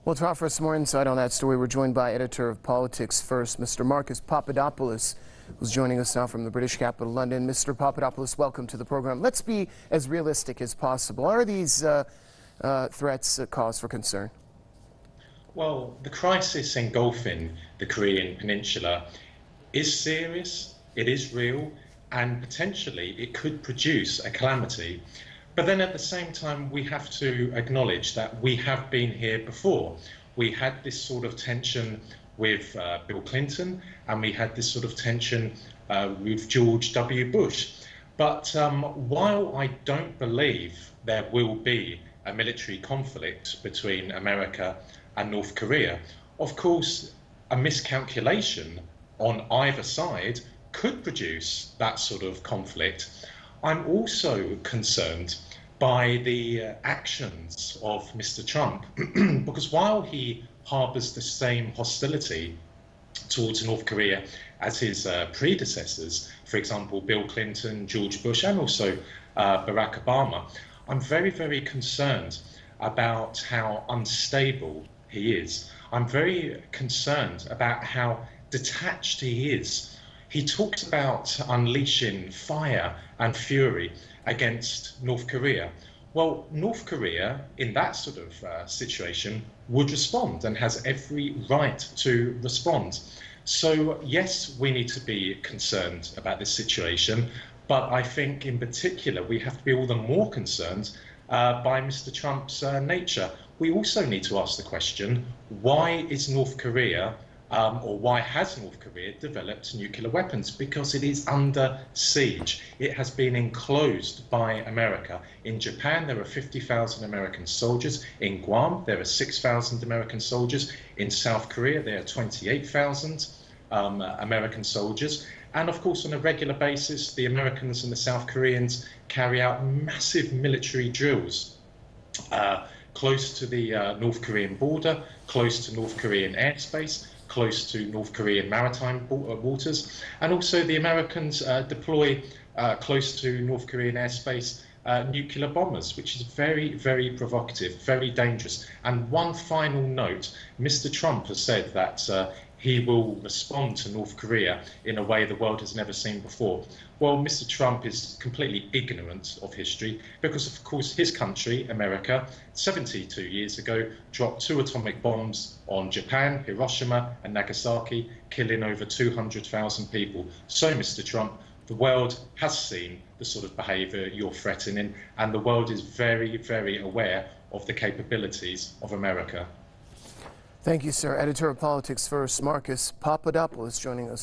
Well, to offer us more insight on that story, we're joined by editor of Politics First, Mr. Marcus Papadopoulos, who's joining us now from the British capital, London. Mr. Papadopoulos, welcome to the program. Let's be as realistic as possible. Are these threats a cause for concern? Well, the crisis engulfing the Korean Peninsula is serious, it is real, and potentially it could produce a calamity. But then at the same time, we have to acknowledge that we have been here before. We had this sort of tension with Bill Clinton, and we had this sort of tension with George W. Bush. But while I don't believe there will be a military conflict between America and North Korea, of course, a miscalculation on either side could produce that sort of conflict. I'm also concerned by the actions of Mr. Trump, because while he harbours the same hostility towards North Korea as his predecessors, for example, Bill Clinton, George Bush, and also Barack Obama, I'm very, very concerned about how unstable he is. I'm very concerned about how detached he is. He talks about unleashing fire and fury against North Korea. Well, North Korea, in that sort of situation, would respond and has every right to respond. So, yes, we need to be concerned about this situation, but I think in particular we have to be all the more concerned by Mr. Trump's nature. We also need to ask the question, why is North Korea or why has North Korea developed nuclear weapons? Because it is under siege. It has been enclosed by America. In Japan, there are 50,000 American soldiers. In Guam, there are 6,000 American soldiers. In South Korea, there are 28,000 American soldiers. And of course, on a regular basis, the Americans and the South Koreans carry out massive military drills close to the North Korean border, close to North Korean airspace, close to North Korean maritime waters, and also the Americans deploy close to North Korean airspace nuclear bombers, which is very, very provocative, very dangerous. And one final note, Mr. Trump has said that he will respond to North Korea in a way the world has never seen before. Well, Mr. Trump is completely ignorant of history because, of course, his country, America, 72 years ago, dropped 2 atomic bombs on Japan, Hiroshima and Nagasaki, killing over 200,000 people. So, Mr. Trump, the world has seen the sort of behaviour you're threatening, and the world is very, very aware of the capabilities of America. Thank you, sir. Editor of Politics First, Marcus Papadopoulos, joining us.